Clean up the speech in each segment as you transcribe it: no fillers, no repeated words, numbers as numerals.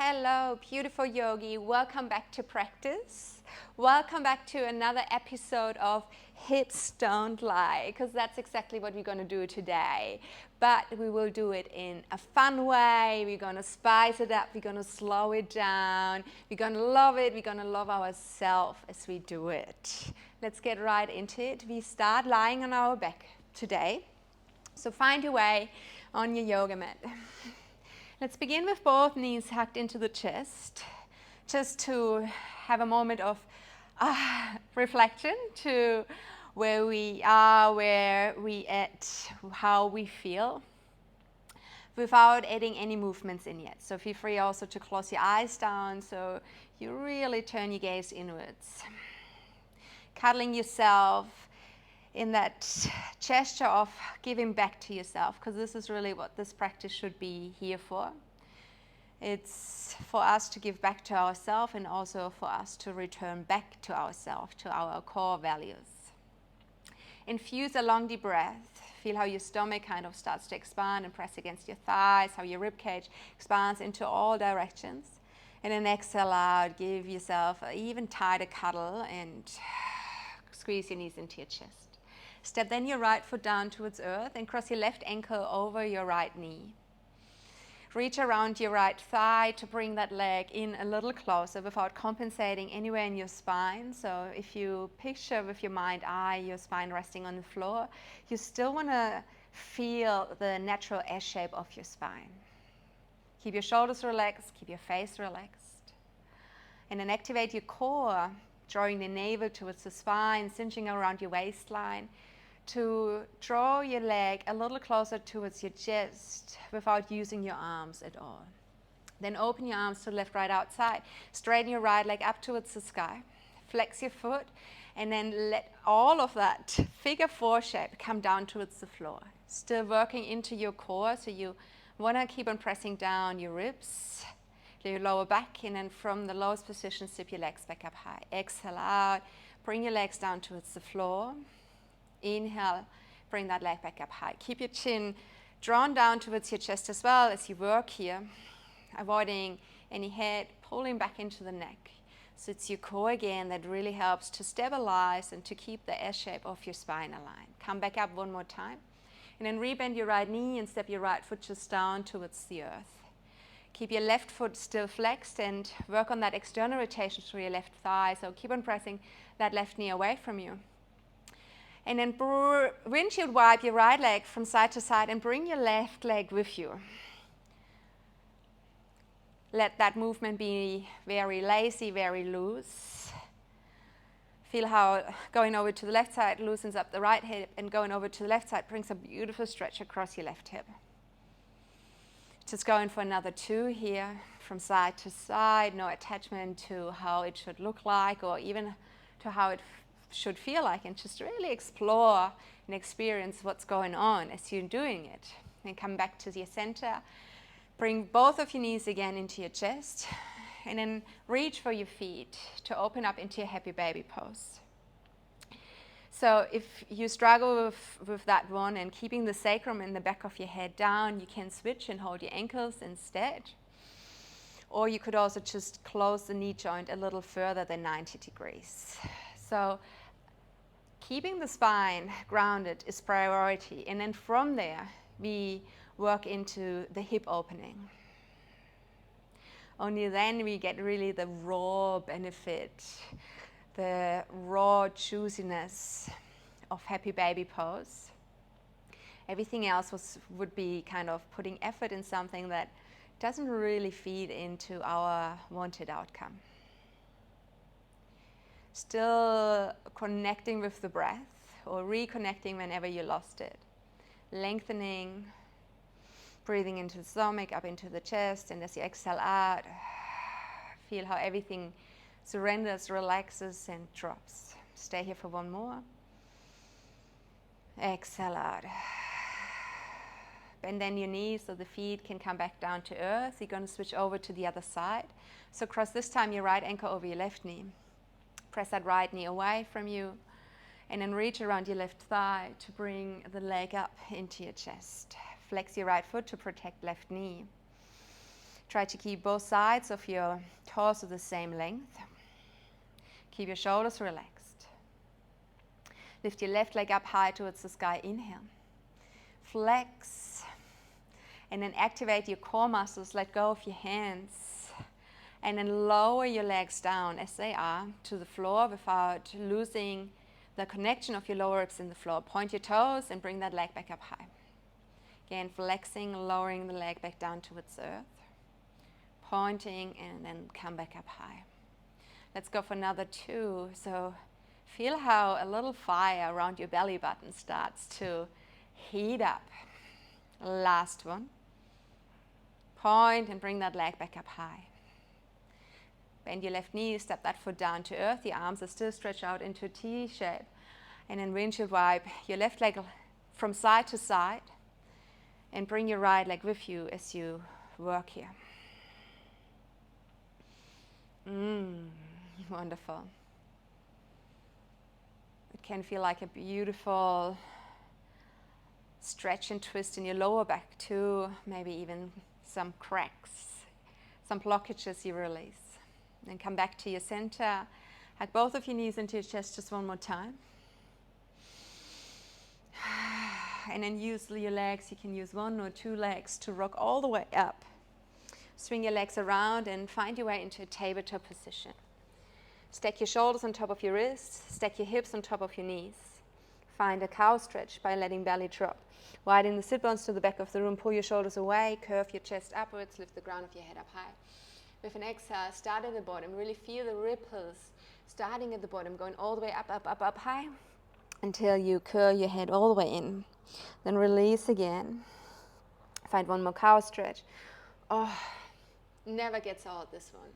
Hello, beautiful yogi. Welcome back to practice. Welcome back to another episode of Hips Don't Lie, because that's exactly what we're going to do today. But we will do it in a fun way. We're going to spice it up. We're going to slow it down. We're going to love it. We're going to love ourselves as we do it. Let's get right into it. We start lying on our back today. So find your way on your yoga mat. Let's begin with both knees hugged into the chest, just to have a moment of reflection to where we are, where we at, how we feel, without adding any movements in yet. So feel free also to close your eyes down so you really turn your gaze inwards. Cuddling yourself in that gesture of giving back to yourself, because this is really what this practice should be here for. It's for us to give back to ourselves and also for us to return back to ourselves, to our core values. Infuse a long deep breath. Feel how your stomach kind of starts to expand and press against your thighs, how your ribcage expands into all directions. And then exhale out, give yourself an even tighter cuddle and squeeze your knees into your chest. Step then your right foot down towards earth and cross your left ankle over your right knee. Reach around your right thigh to bring that leg in a little closer without compensating anywhere in your spine. So if you picture with your mind eye your spine resting on the floor, you still want to feel the natural S shape of your spine. Keep your shoulders relaxed, keep your face relaxed. And then activate your core, drawing the navel towards the spine, cinching around your waistline, to draw your leg a little closer towards your chest without using your arms at all. Then open your arms to left, right, outside. Straighten your right leg up towards the sky. Flex your foot, and then let all of that figure four shape come down towards the floor. Still working into your core, so you want to keep on pressing down your ribs, your lower back, and then from the lowest position, zip your legs back up high. Exhale out, bring your legs down towards the floor. Inhale, bring that leg back up high. Keep your chin drawn down towards your chest as well as you work here, avoiding any head pulling back into the neck. So it's your core again that really helps to stabilize and to keep the S shape of your spine aligned. Come back up one more time. And then rebend your right knee and step your right foot just down towards the earth. Keep your left foot still flexed and work on that external rotation through your left thigh. So keep on pressing that left knee away from you. And then windshield wipe your right leg from side to side and bring your left leg with you. Let that movement be very lazy, very loose. Feel how going over to the left side loosens up the right hip, and going over to the left side brings a beautiful stretch across your left hip. Just going for another 2 here, from side to side, no attachment to how it should look like or even to how it should feel like, and just really explore and experience what's going on as you're doing it. And come back to your center. Bring both of your knees again into your chest, and then reach for your feet to open up into your happy baby pose. So if you struggle with that one and keeping the sacrum in the back of your head down, you can switch and hold your ankles instead. Or you could also just close the knee joint a little further than 90 degrees. So keeping the spine grounded is priority. And then from there, we work into the hip opening. Only then we get really the raw benefit, the raw juiciness of happy baby pose. Everything else would be kind of putting effort in something that doesn't really feed into our wanted outcome. Still connecting with the breath, or reconnecting whenever you lost it. Lengthening, breathing into the stomach, up into the chest, and as you exhale out, feel how everything surrenders, relaxes, and drops. Stay here for one more. Exhale out. Bend then your knees so the feet can come back down to earth. You're going to switch over to the other side. So cross this time your right ankle over your left knee. Press that right knee away from you, and then reach around your left thigh to bring the leg up into your chest. Flex your right foot to protect left knee. Try to keep both sides of your torso the same length. Keep your shoulders relaxed. Lift your left leg up high towards the sky. Inhale. Flex. And then activate your core muscles. Let go of your hands. And then lower your legs down as they are to the floor without losing the connection of your lower ribs in the floor. Point your toes and bring that leg back up high. Again, flexing, lowering the leg back down towards earth. Pointing and then come back up high. Let's go for another 2. So feel how a little fire around your belly button starts to heat up. Last one. Point and bring that leg back up high. Bend your left knee, step that foot down to earth. The arms are still stretched out into a T shape. And then windshield wipe your left leg from side to side. And bring your right leg with you as you work here. Wonderful. It can feel like a beautiful stretch and twist in your lower back too. Maybe even some cracks, some blockages you release. Then come back to your center. Hug both of your knees into your chest just one more time. And then use your legs. You can use 1 or 2 legs to rock all the way up. Swing your legs around and find your way into a tabletop position. Stack your shoulders on top of your wrists. Stack your hips on top of your knees. Find a cow stretch by letting belly drop. Widen the sit bones to the back of the room. Pull your shoulders away. Curve your chest upwards. Lift the ground of your head up high. With an exhale, start at the bottom. Really feel the ripples starting at the bottom, going all the way up, up, up, up high until you curl your head all the way in. Then release again. Find one more cow stretch. Oh, never gets old, this one.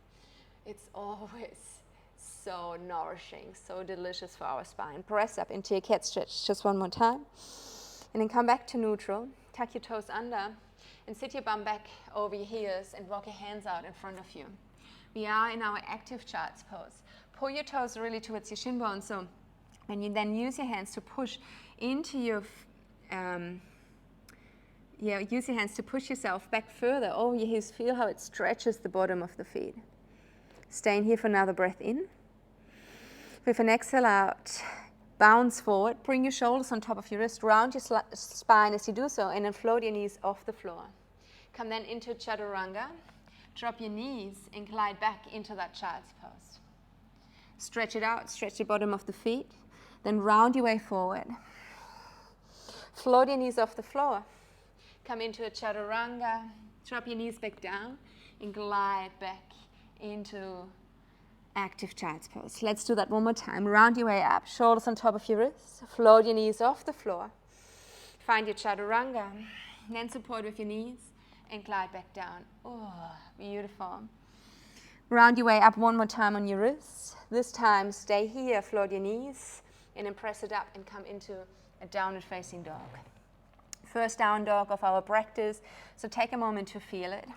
It's always so nourishing, so delicious for our spine. Press up into your cat stretch just one more time. And then come back to neutral. Tuck your toes under and sit your bum back over your heels and walk your hands out in front of you. We are in our active child's pose. Pull your toes really towards your shin bones. So when you then use your hands to push into your use your hands to push yourself back further over your heels. Feel how it stretches the bottom of the feet. Stay in here for another breath in. With an exhale out, bounce forward. Bring your shoulders on top of your wrist. Round your spine as you do so, and then float your knees off the floor. Come then into chaturanga. Drop your knees and glide back into that child's pose. Stretch it out. Stretch the bottom of the feet. Then round your way forward. Float your knees off the floor. Come into a chaturanga, drop your knees back down, and glide back into active child's pose. Let's do that one more time. Round your way up, shoulders on top of your wrists, float your knees off the floor. Find your chaturanga, then support with your knees, and glide back down. Oh, beautiful. Round your way up one more time on your wrists. This time, stay here, float your knees, and then press it up and come into a downward facing dog. First down dog of our practice, so take a moment to feel it.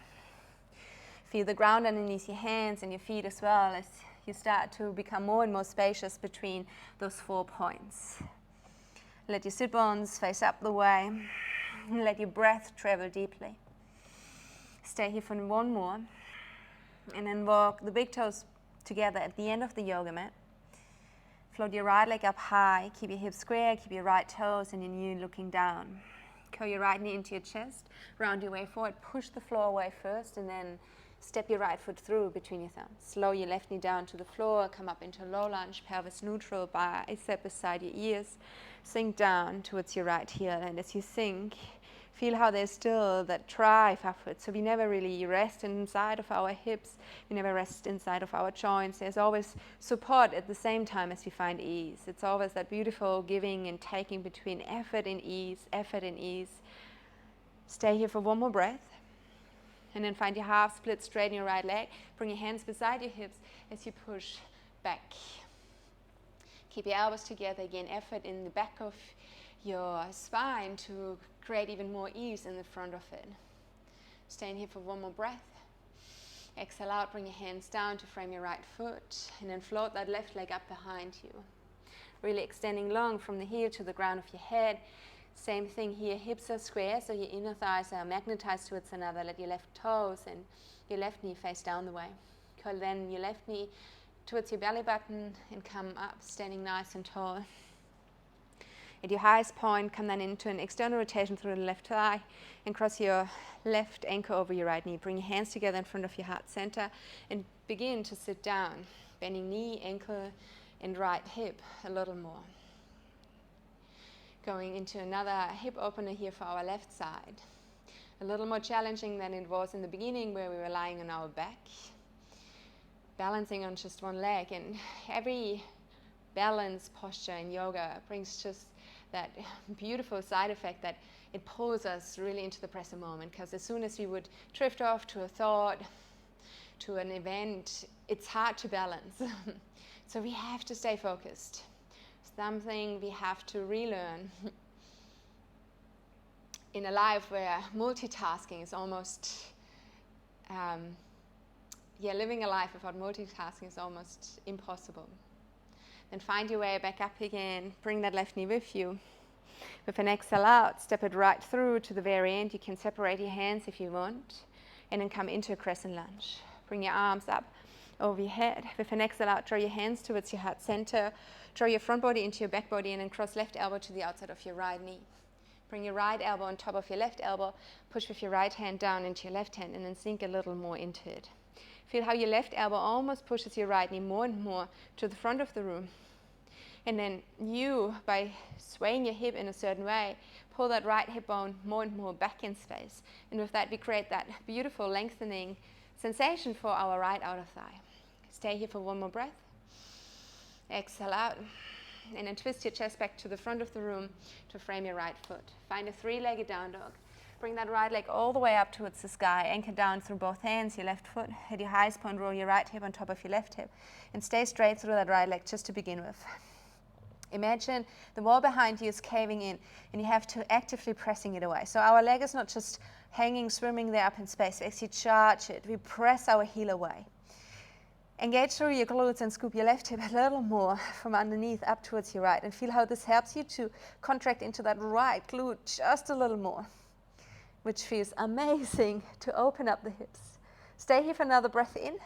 Feel the ground underneath your hands and your feet as well as you start to become more and more spacious between those 4 points. Let your sit bones face up the way. Let your breath travel deeply. Stay here for one more. And then walk the big toes together at the end of the yoga mat. Float your right leg up high. Keep your hips square. Keep your right toes and your knee looking down. Curl your right knee into your chest. Round your way forward. Push the floor away first and then step your right foot through between your thumbs. Slow your left knee down to the floor. Come up into low lunge, pelvis neutral, bicep beside your ears. Sink down towards your right heel. And as you sink, feel how there's still that drive upwards. So we never really rest inside of our hips. We never rest inside of our joints. There's always support at the same time as we find ease. It's always that beautiful giving and taking between effort and ease, effort and ease. Stay here for one more breath. And then find your half split, straighten your right leg. Bring your hands beside your hips as you push back. Keep your elbows together. Again, effort in the back of your spine to create even more ease in the front of it. Stay in here for one more breath. Exhale out, bring your hands down to frame your right foot. And then float that left leg up behind you. Really extending long from the heel to the ground of your head. Same thing here, hips are square, so your inner thighs are magnetized towards another. Let your left toes and your left knee face down the way. Curl then your left knee towards your belly button and come up, standing nice and tall. At your highest point, come then into an external rotation through the left thigh and cross your left ankle over your right knee. Bring your hands together in front of your heart center and begin to sit down, bending knee, ankle, and right hip a little more. Going into another hip opener here for our left side. A little more challenging than it was in the beginning where we were lying on our back, balancing on just one leg. And every balance posture in yoga brings just that beautiful side effect that it pulls us really into the present moment, because as soon as we would drift off to a thought, to an event, it's hard to balance. So we have to stay focused. Something we have to relearn in a life where multitasking is almost, living a life without multitasking is almost impossible. Then find your way back up again, bring that left knee with you. With an exhale out, step it right through to the very end. You can separate your hands if you want, and then come into a crescent lunge. Bring your arms up over your head. With an exhale out, draw your hands towards your heart center. Draw your front body into your back body and then cross left elbow to the outside of your right knee. Bring your right elbow on top of your left elbow. Push with your right hand down into your left hand and then sink a little more into it. Feel how your left elbow almost pushes your right knee more and more to the front of the room. And then you, by swaying your hip in a certain way, pull that right hip bone more and more back in space. And with that, we create that beautiful lengthening sensation for our right outer thigh. Stay here for one more breath. Exhale out, and then twist your chest back to the front of the room to frame your right foot. Find a three-legged down dog. Bring that right leg all the way up towards the sky. Anchor down through both hands, your left foot. At your highest point, roll your right hip on top of your left hip. And stay straight through that right leg just to begin with. Imagine the wall behind you is caving in, and you have to actively pressing it away. So our leg is not just hanging, swimming there up in space. We actually charge it. We press our heel away. Engage through your glutes and scoop your left hip a little more from underneath up towards your right. And feel how this helps you to contract into that right glute just a little more, which feels amazing to open up the hips. Stay here for another breath in.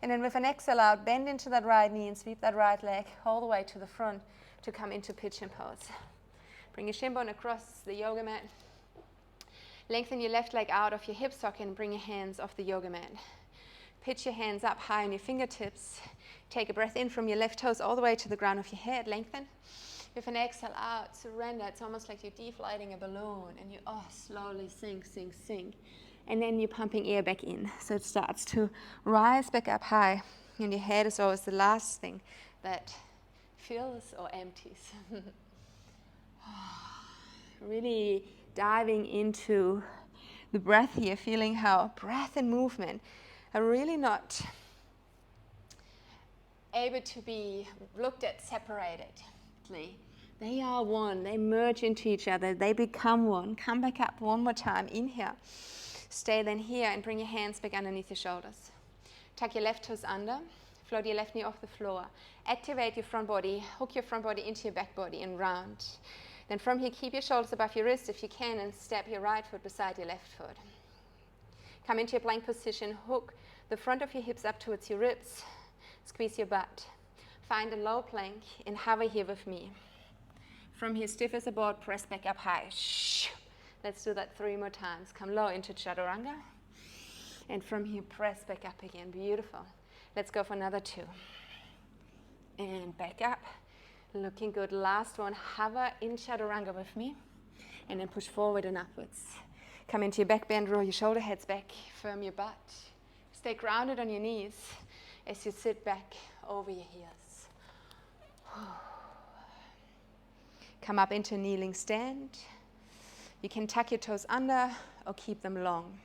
And then with an exhale out, bend into that right knee and sweep that right leg all the way to the front to come into pigeon pose. Bring your shin bone across the yoga mat. Lengthen your left leg out of your hip socket and bring your hands off the yoga mat. Pitch your hands up high on your fingertips. Take a breath in from your left toes all the way to the ground of your head. Lengthen. With an exhale out, surrender. It's almost like you're deflating a balloon and you slowly sink, sink, sink. And then you're pumping air back in. So it starts to rise back up high. And your head is always the last thing that fills or empties. Really diving into the breath here, feeling how breath and movement are really not able to be looked at separately. They are one. They merge into each other. They become one. Come back up one more time. Inhale. Stay then here and bring your hands back underneath your shoulders. Tuck your left toes under. Float your left knee off the floor. Activate your front body. Hook your front body into your back body and round. Then from here, keep your shoulders above your wrist if you can and step your right foot beside your left foot. Come into your plank position. Hook the front of your hips up towards your ribs. Squeeze your butt. Find a low plank and hover here with me. From here, stiff as a board, press back up high. Let's do that 3 more times. Come low into Chaturanga. And from here, press back up again. Beautiful. Let's go for another 2. And back up. Looking good. Last one. Hover in Chaturanga with me. And then push forward and upwards. Come into your back bend. Roll your shoulder heads back. Firm your butt. Stay grounded on your knees as you sit back over your heels. Come up into a kneeling stand. You can tuck your toes under or keep them long.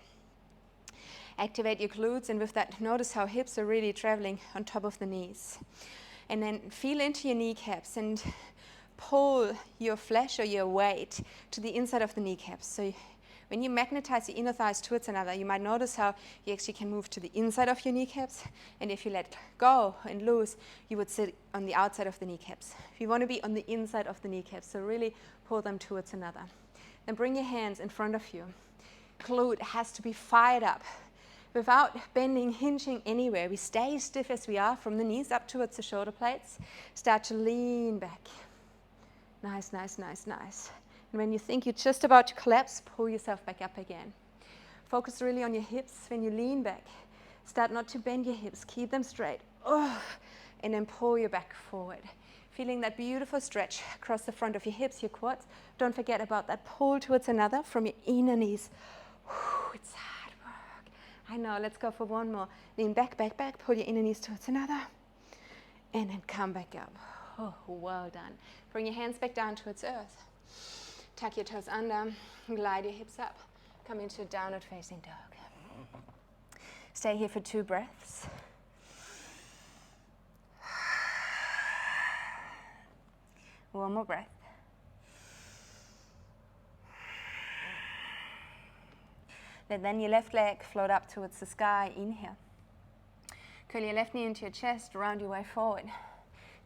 Activate your glutes, and with that, notice how hips are really traveling on top of the knees. And then feel into your kneecaps and pull your flesh or your weight to the inside of the kneecaps. So When you magnetize the inner thighs towards another, you might notice how you actually can move to the inside of your kneecaps, and if you let go and loose, you would sit on the outside of the kneecaps. You want to be on the inside of the kneecaps, so really pull them towards another. Then bring your hands in front of you. Glute has to be fired up. Without bending, hinging anywhere, we stay stiff as we are from the knees up towards the shoulder blades. Start to lean back. Nice, nice, nice, nice. And when you think you're just about to collapse, pull yourself back up again. Focus really on your hips when you lean back. Start not to bend your hips, keep them straight. Oh, and then pull your back forward. Feeling that beautiful stretch across the front of your hips, your quads. Don't forget about that pull towards another from your inner knees. It's hard work. I know, let's go for one more. Lean back, back, back, pull your inner knees towards another. And then come back up. Oh, well done. Bring your hands back down towards earth. Tuck your toes under, glide your hips up. Come into downward facing dog. Stay here for 2 breaths. One more breath. Let then your left leg float up towards the sky. Inhale. Curl your left knee into your chest, round your way forward.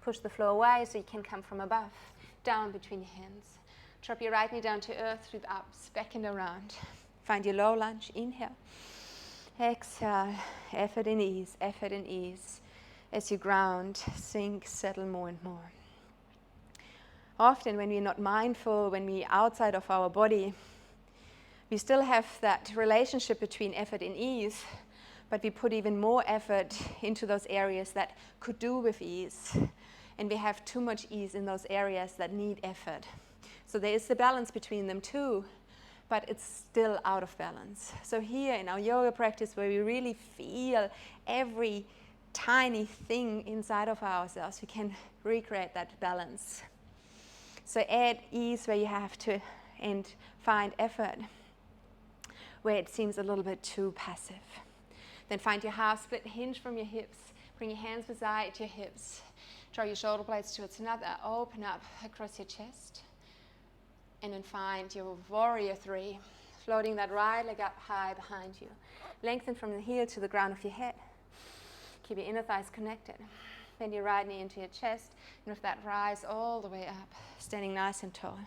Push the floor away so you can come from above, down between your hands. Drop your right knee down to earth through the ups, back and around. Find your low lunge. Inhale. Exhale. Effort and ease, effort and ease. As you ground, sink, settle more and more. Often when we're not mindful, when we're outside of our body, we still have that relationship between effort and ease, but we put even more effort into those areas that could do with ease. And we have too much ease in those areas that need effort. So there is the balance between them too, but it's still out of balance. So here in our yoga practice, where we really feel every tiny thing inside of ourselves, we can recreate that balance. So add ease where you have to, and find effort where it seems a little bit too passive. Then find your half split, hinge from your hips. Bring your hands beside your hips. Draw your shoulder blades towards another. Open up across your chest. And then find your warrior 3. Floating that right leg up high behind you. Lengthen from the heel to the ground of your head. Keep your inner thighs connected. Bend your right knee into your chest. And with that, rise all the way up. Standing nice and tall.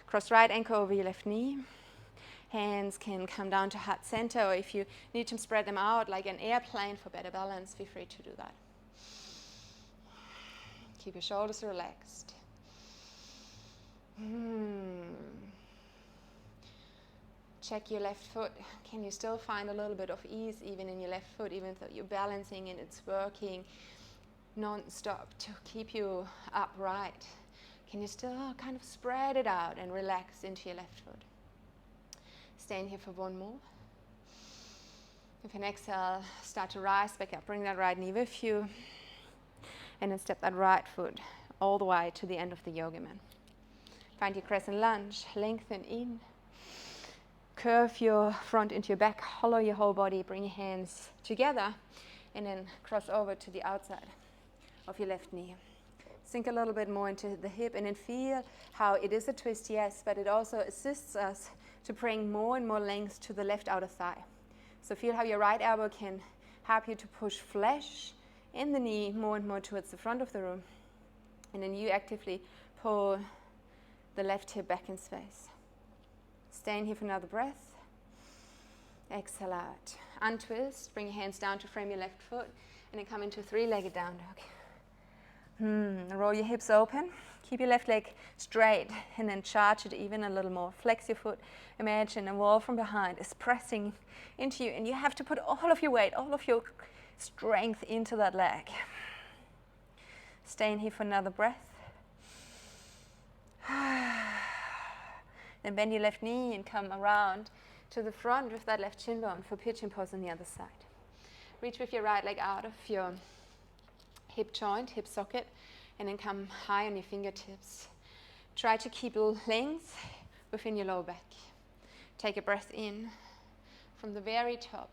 Cross right ankle over your left knee. Hands can come down to heart center, or if you need to spread them out like an airplane for better balance, feel free to do that. Keep your shoulders relaxed. Check your left foot. Can you still find a little bit of ease even in your left foot, even though you're balancing and it's working non-stop to keep you upright? Can you still kind of spread it out and relax into your left foot? Stay in here for one more. With an exhale, start to rise back up. Bring that right knee with you. And then step that right foot all the way to the end of the yoga mat. Find your crescent lunge. Lengthen in. Curve your front into your back. Hollow your whole body. Bring your hands together. And then cross over to the outside of your left knee. Sink a little bit more into the hip. And then feel how it is a twist, yes, but it also assists us to bring more and more length to the left outer thigh. So feel how your right elbow can help you to push flesh in the knee more and more towards the front of the room. And then you actively pull the left hip back in space. Stay in here for another breath. Exhale out. Untwist. Bring your hands down to frame your left foot. And then come into 3-legged down dog. Roll your hips open. Keep your left leg straight and then charge it even a little more. Flex your foot. Imagine a wall from behind is pressing into you, and you have to put all of your weight, all of your strength into that leg. Stay in here for another breath. Then bend your left knee and come around to the front with that left shin bone for pigeon pose on the other side. Reach with your right leg out of your hip joint, hip socket, and then come high on your fingertips. Try to keep length within your lower back. Take a breath in from the very top.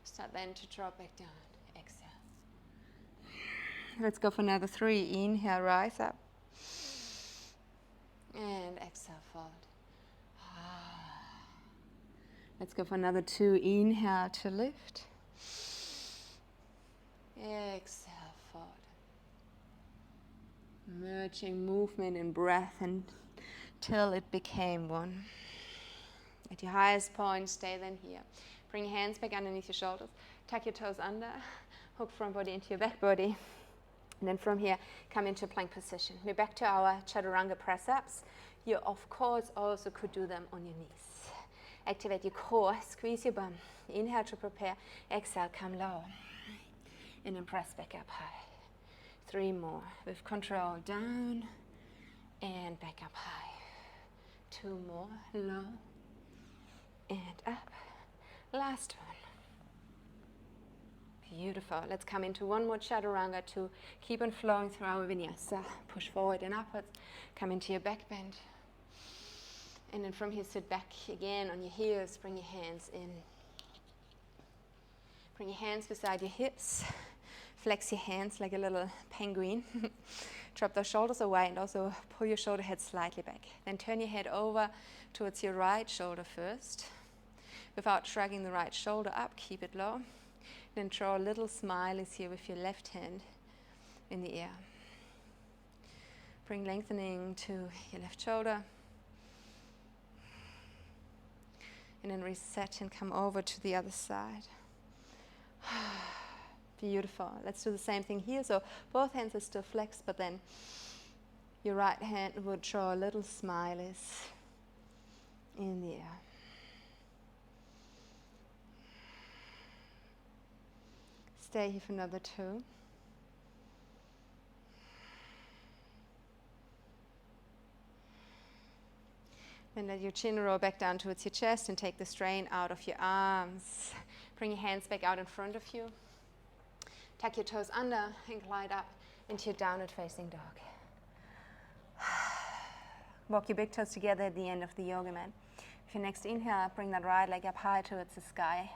Start then to drop back down. Exhale. Let's go for another 3. Inhale, rise up. And exhale, fold. Let's go for another 2. Inhale to lift. Exhale, forward. Merging movement and breath until it became one. At your highest point, stay then here. Bring your hands back underneath your shoulders. Tuck your toes under. Hook front body into your back body. And then from here, come into plank position. We're back to our chaturanga press-ups. You, of course, also could do them on your knees. Activate your core, squeeze your bum. Inhale to prepare. Exhale, come low. And then press back up high. 3 more. With control, down and back up high. 2 more, low and up. Last one. Beautiful. Let's come into one more chaturanga to keep on flowing through our vinyasa. Push forward and upwards. Come into your back bend. And then from here, sit back again on your heels. Bring your hands in. Bring your hands beside your hips. Flex your hands like a little penguin. Drop those shoulders away and also pull your shoulder head slightly back. Then turn your head over towards your right shoulder first. Without shrugging the right shoulder up, keep it low. Then draw little smileys here with your left hand in the air. Bring lengthening to your left shoulder. And then reset and come over to the other side. Beautiful. Let's do the same thing here. So both hands are still flexed, but then your right hand would draw little smileys in the air. Stay here for another 2. Then let your chin roll back down towards your chest and take the strain out of your arms. Bring your hands back out in front of you. Tuck your toes under and glide up into your downward facing dog. Walk your big toes together at the end of the yoga mat. With your next inhale, bring that right leg up high towards the sky.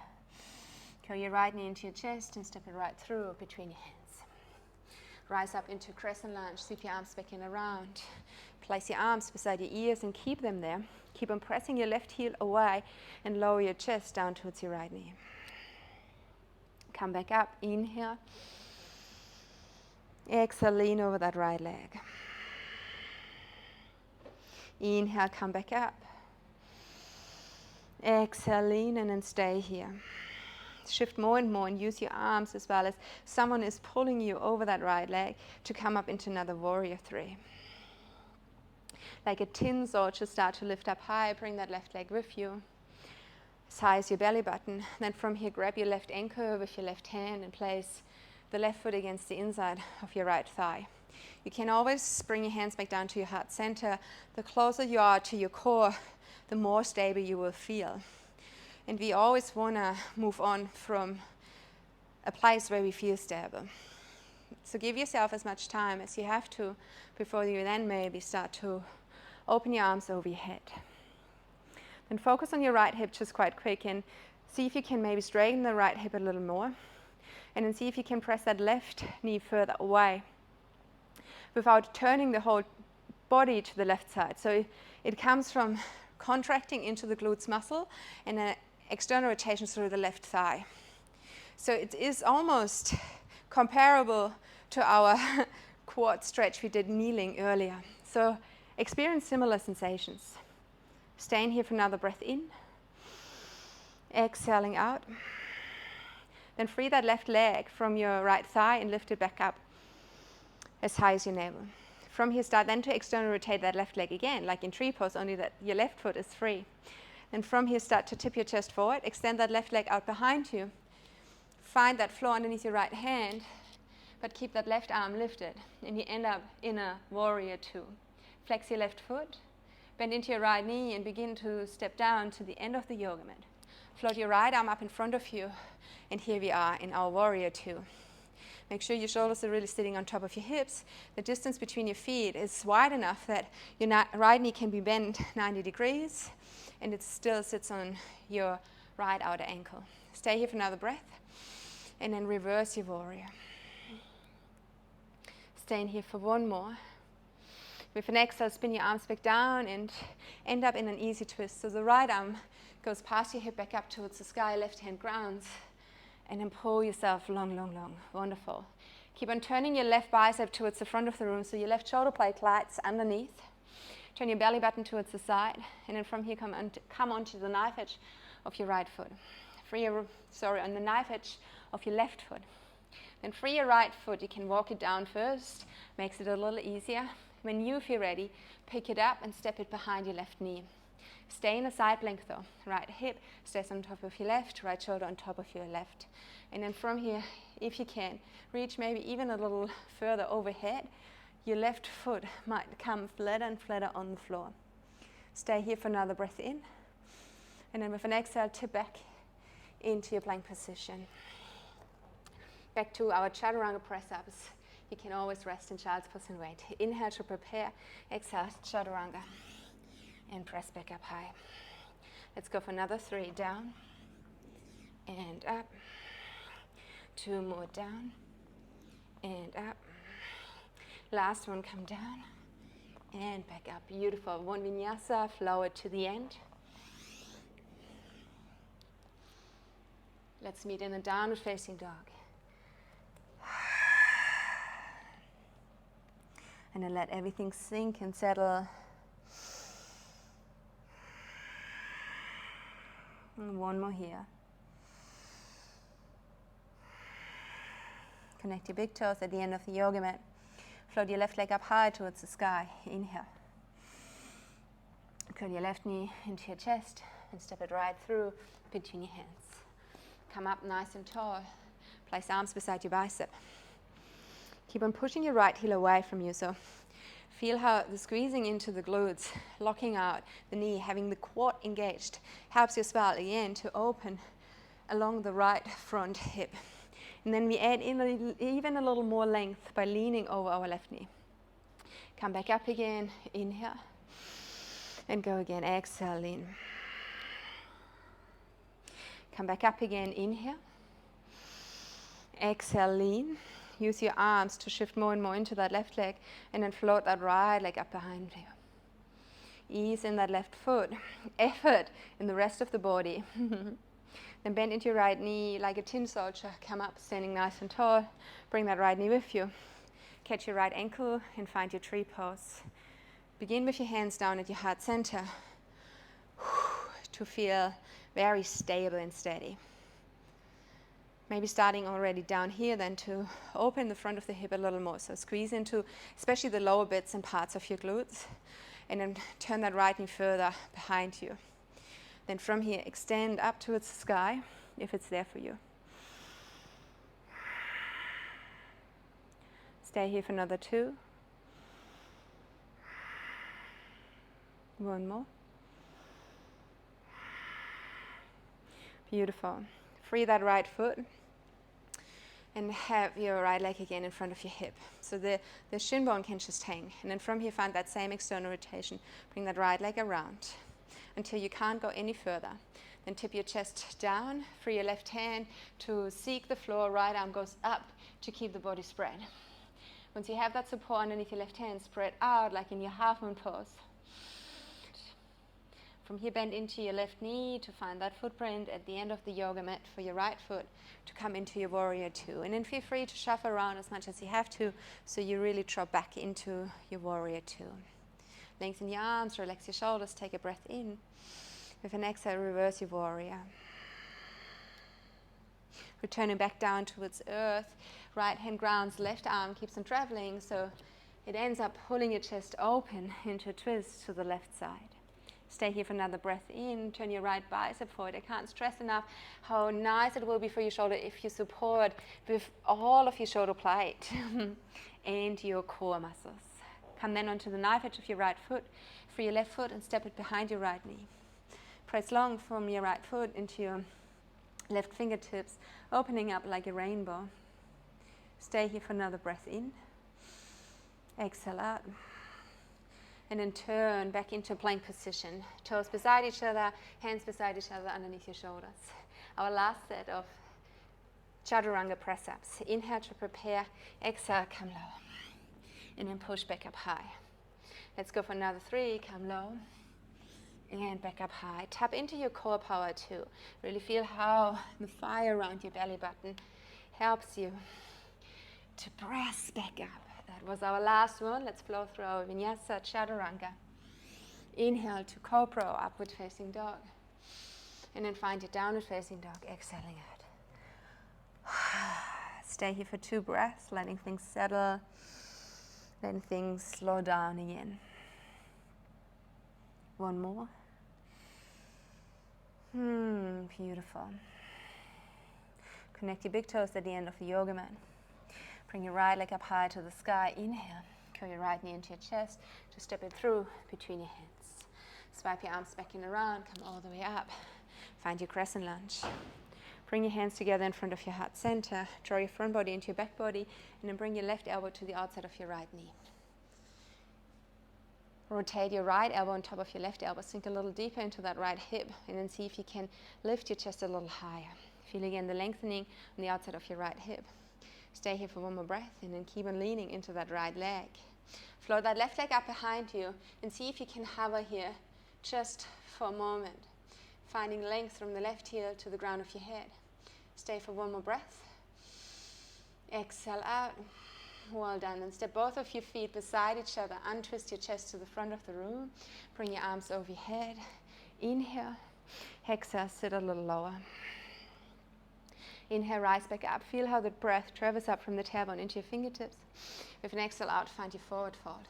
Curl your right knee into your chest and step it right through between your hands. Rise up into crescent lunge. Sweep your arms back and around. Place your arms beside your ears and keep them there. Keep on pressing your left heel away and lower your chest down towards your right knee. Come back up. Inhale. Exhale, lean over that right leg. Inhale, come back up. Exhale, lean and then stay here. Shift more and more and use your arms as well as someone is pulling you over that right leg to come up into another warrior 3. Like a tin sword, just start to lift up high. Bring that left leg with you, as high as your belly button. Then from here, grab your left ankle with your left hand and place the left foot against the inside of your right thigh. You can always bring your hands back down to your heart center. The closer you are to your core, the more stable you will feel. And we always want to move on from a place where we feel stable. So give yourself as much time as you have to before you then maybe start to open your arms over your head. Then focus on your right hip just quite quick and see if you can maybe straighten the right hip a little more. And then see if you can press that left knee further away without turning the whole body to the left side. So it comes from contracting into the glutes muscle and an external rotation through the left thigh. So it is almost comparable to our quad stretch we did kneeling earlier. So experience similar sensations. Staying here for another breath in. Exhaling out. Then free that left leg from your right thigh and lift it back up as high as your navel. From here, start then to external rotate that left leg again, like in tree pose, only that your left foot is free. Then from here, start to tip your chest forward, extend that left leg out behind you. Find that floor underneath your right hand, but keep that left arm lifted, and you end up in a warrior 2. Flex your left foot, bend into your right knee, and begin to step down to the end of the yoga mat. Float your right arm up in front of you, and here we are in our warrior 2. Make sure your shoulders are really sitting on top of your hips. The distance between your feet is wide enough that your right knee can be bent 90 degrees, and it still sits on your right outer ankle. Stay here for another breath, and then reverse your warrior. Stay in here for one more. With an exhale, spin your arms back down and end up in an easy twist. So the right arm Goes past your hip, back up towards the sky, left hand grounds. And then pull yourself long, long, long. Wonderful. Keep on turning your left bicep towards the front of the room, so your left shoulder blade glides underneath. Turn your belly button towards the side, and then from here come onto the knife edge of your right foot. On the knife edge of your left foot. Then free your right foot. You can walk it down first, makes it a little easier. When you feel ready, pick it up and step it behind your left knee. Stay in a side plank though. Right hip stays on top of your left, right shoulder on top of your left. And then from here, if you can, reach maybe even a little further overhead. Your left foot might come flatter and flatter on the floor. Stay here for another breath in. And then with an exhale, tip back into your plank position. Back to our chaturanga press-ups. You can always rest in child's pose and wait. Inhale to prepare. Exhale, chaturanga. And press back up high. Let's go for another 3. Down and up. 2 more down and up. Last one, come down and back up. Beautiful. One vinyasa, flow it to the end. Let's meet in a downward facing dog. And then let everything sink and settle. And one more here. Connect your big toes at the end of the yoga mat. Float your left leg up high towards the sky. Inhale. Curl your left knee into your chest and step it right through between your hands. Come up nice and tall. Place arms beside your bicep. Keep on pushing your right heel away from you. So feel how the squeezing into the glutes, locking out the knee, having the quad engaged, helps your spine again to open along the right front hip. And then we add in even a little more length by leaning over our left knee. Come back up again, inhale, and go again, exhale, lean. Come back up again, inhale, exhale, lean. Use your arms to shift more and more into that left leg, and then float that right leg up behind you. Ease in that left foot, effort in the rest of the body. Then bend into your right knee like a tin soldier. Come up, standing nice and tall. Bring that right knee with you. Catch your right ankle and find your tree pose. Begin with your hands down at your heart center to feel very stable and steady. Maybe starting already down here, then to open the front of the hip a little more. So squeeze into especially the lower bits and parts of your glutes. And then turn that right knee further behind you. Then from here, extend up towards the sky, if it's there for you. Stay here for another 2. One more. Beautiful. Free that right foot. And have your right leg again in front of your hip. So the shin bone can just hang. And then from here, find that same external rotation. Bring that right leg around until you can't go any further. Then tip your chest down, free your left hand to seek the floor, right arm goes up to keep the body spread. Once you have that support underneath your left hand, spread out like in your half moon pose. From here, bend into your left knee to find that footprint at the end of the yoga mat for your right foot to come into your warrior 2. And then feel free to shuffle around as much as you have to, so you really drop back into your warrior 2. Lengthen your arms, relax your shoulders, take a breath in. With an exhale, reverse your warrior. Returning back down towards earth. Right hand grounds, left arm keeps on traveling, so it ends up pulling your chest open into a twist to the left side. Stay here for another breath in. Turn your right bicep forward. I can't stress enough how nice it will be for your shoulder if you support with all of your shoulder plate and your core muscles. Come then onto the knife edge of your right foot. Free your left foot and step it behind your right knee. Press long from your right foot into your left fingertips, opening up like a rainbow. Stay here for another breath in. Exhale out. And then turn back into plank position. Toes beside each other, hands beside each other underneath your shoulders. Our last set of chaturanga press-ups. Inhale to prepare. Exhale, come low. And then push back up high. Let's go for another 3. Come low. And back up high. Tap into your core power too. Really feel how the fire around your belly button helps you to press back up. That was our last one. Let's flow through our Vinyasa Chaturanga. Inhale to Cobra, upward facing dog. And then find your downward facing dog, exhaling out. Stay here for 2 breaths, letting things settle, letting things slow down again. One more. Beautiful. Connect your big toes at the end of the yoga mat. Bring your right leg up high to the sky. Inhale. Curl your right knee into your chest. Just step it through between your hands. Swipe your arms back and around. Come all the way up. Find your crescent lunge. Bring your hands together in front of your heart center. Draw your front body into your back body. And then bring your left elbow to the outside of your right knee. Rotate your right elbow on top of your left elbow. Sink a little deeper into that right hip. And then see if you can lift your chest a little higher. Feel again the lengthening on the outside of your right hip. Stay here for one more breath. And then keep on leaning into that right leg. Float that left leg up behind you. And see if you can hover here just for a moment. Finding length from the left heel to the ground of your head. Stay for one more breath. Exhale out. Well done. And step both of your feet beside each other. Untwist your chest to the front of the room. Bring your arms over your head. Inhale. Exhale, sit a little lower. Inhale, rise back up. Feel how the breath travels up from the tailbone into your fingertips. With an exhale out, find your forward fold.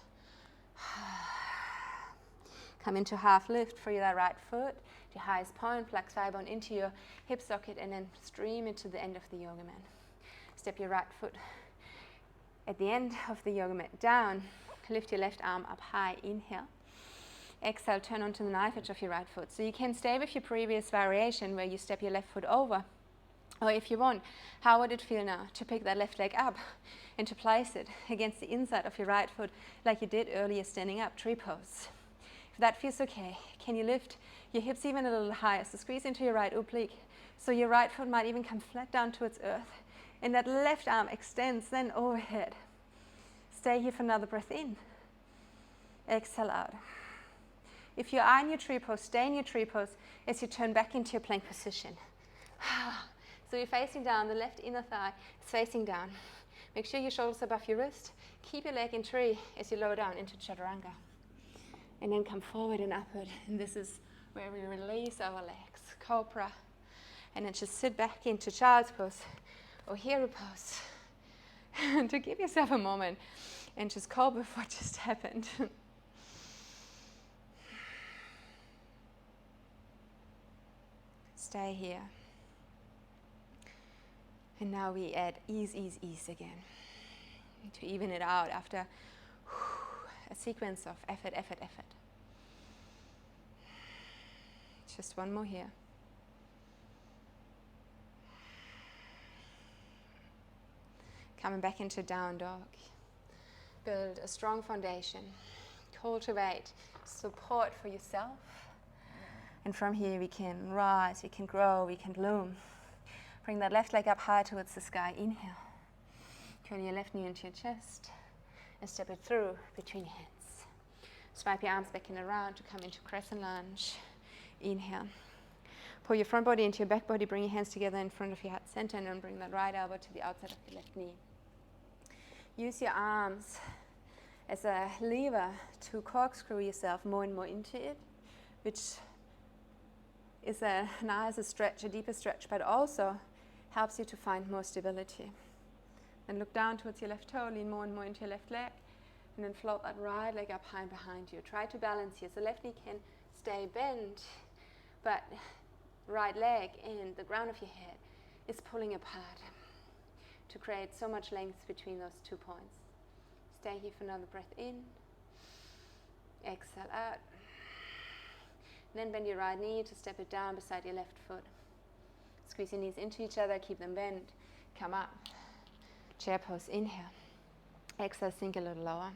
Come into half lift for your right foot. Your highest point, flex thigh bone into your hip socket and then stream into the end of the yoga mat. Step your right foot at the end of the yoga mat down. Lift your left arm up high. Inhale. Exhale, turn onto the knife edge of your right foot. So you can stay with your previous variation where you step your left foot over. Or if you want, how would it feel now to pick that left leg up and to place it against the inside of your right foot like you did earlier standing up, tree pose. If that feels okay, can you lift your hips even a little higher? So squeeze into your right oblique. So your right foot might even come flat down towards earth. And that left arm extends then overhead. Stay here for another breath in. Exhale out. If you are in your tree pose, stay in your tree pose as you turn back into your plank position. So you're facing down, the left inner thigh is facing down. Make sure your shoulders above your wrist. Keep your leg in tree as you lower down into Chaturanga. And then come forward and upward. And this is where we release our legs. Cobra. And then just sit back into child's pose or hero pose. To give yourself a moment and just cope with what just happened. Stay here. And now we add ease, ease, ease again. To even it out after a sequence of effort, effort, effort. Just one more here. Coming back into down dog. Build a strong foundation. Cultivate support for yourself. And from here we can rise, we can grow, we can bloom. Bring that left leg up high towards the sky. Inhale. Curl your left knee into your chest and step it through between your hands. Swipe your arms back and around to come into crescent lunge. Inhale. Pull your front body into your back body. Bring your hands together in front of your heart center and then bring that right elbow to the outside of your left knee. Use your arms as a lever to corkscrew yourself more and more into it, which is a nicer stretch, a deeper stretch, but also helps you to find more stability. And look down towards your left toe, lean more and more into your left leg, and then float that right leg up high behind you. Try to balance here. So left knee can stay bent, but right leg and the ground of your head is pulling apart to create so much length between those 2 points. Stay here for another breath in. Exhale out. Then bend your right knee to step it down beside your left foot. Squeeze your knees into each other, keep them bent. Come up. Chair pose, inhale. Exhale, sink a little lower.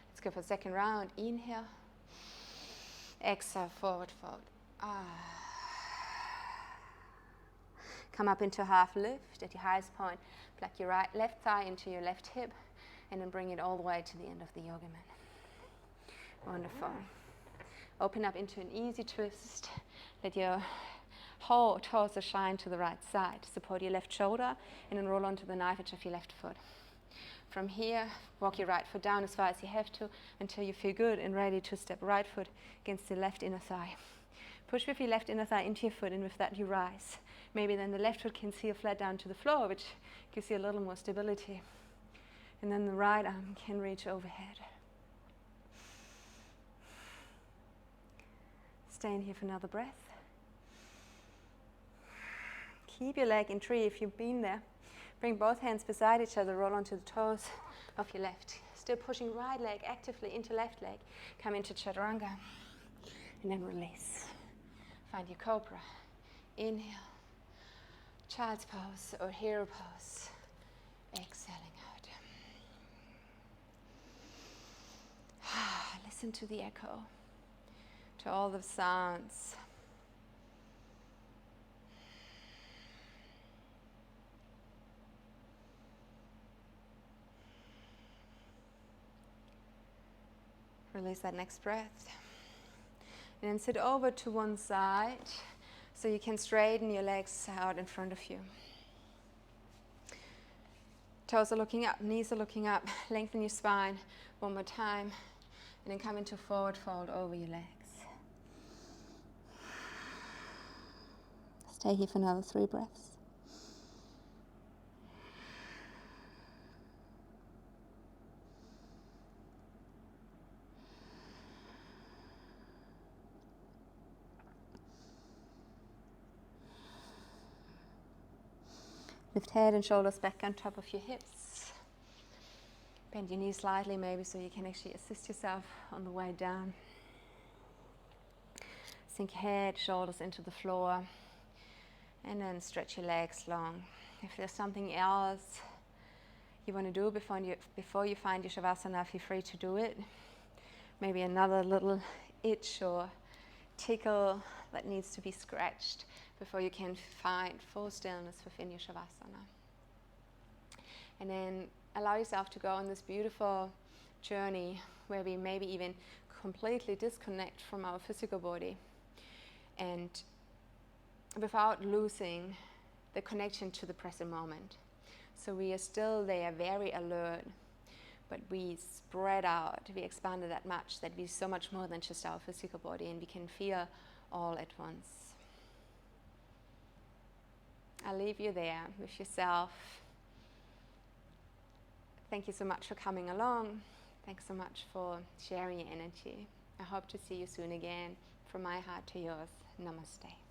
Let's go for a second round. Inhale. Exhale, forward fold. Come up into half lift at your highest point. Pluck your left thigh into your left hip and then bring it all the way to the end of the yoga mat. Wonderful. Open up into an easy twist. Let your whole torso shine to the right side. Support your left shoulder and then roll onto the knife edge of your left foot. From here, walk your right foot down as far as you have to until you feel good and ready to step right foot against the left inner thigh. Push with your left inner thigh into your foot, and with that you rise. Maybe then the left foot can seal flat down to the floor, which gives you a little more stability. And then the right arm can reach overhead. Stay in here for another breath. Keep your leg in tree if you've been there. Bring both hands beside each other, roll onto the toes of your left. Still pushing right leg actively into left leg. Come into chaturanga and then release. Find your cobra. Inhale, child's pose or hero pose. Exhaling out. Listen to the echo, to all the sounds. Release that next breath. And then sit over to one side so you can straighten your legs out in front of you. Toes are looking up, knees are looking up. Lengthen your spine one more time. And then come into forward fold over your legs. Stay here for another 3 breaths. Lift head and shoulders back on top of your hips. Bend your knees slightly maybe so you can actually assist yourself on the way down. Sink your head, shoulders into the floor. And then stretch your legs long. If there's something else you want to do before you find your Shavasana, feel free to do it. Maybe another little itch or tickle that needs to be scratched before you can find full stillness within your Shavasana. And then allow yourself to go on this beautiful journey where we maybe even completely disconnect from our physical body, and without losing the connection to the present moment. So we are still there, very alert, but we spread out, we expanded that much that we're so much more than just our physical body, and we can feel all at once. I'll leave you there with yourself. Thank you so much for coming along. Thanks so much for sharing your energy. I hope to see you soon again. From my heart to yours, namaste.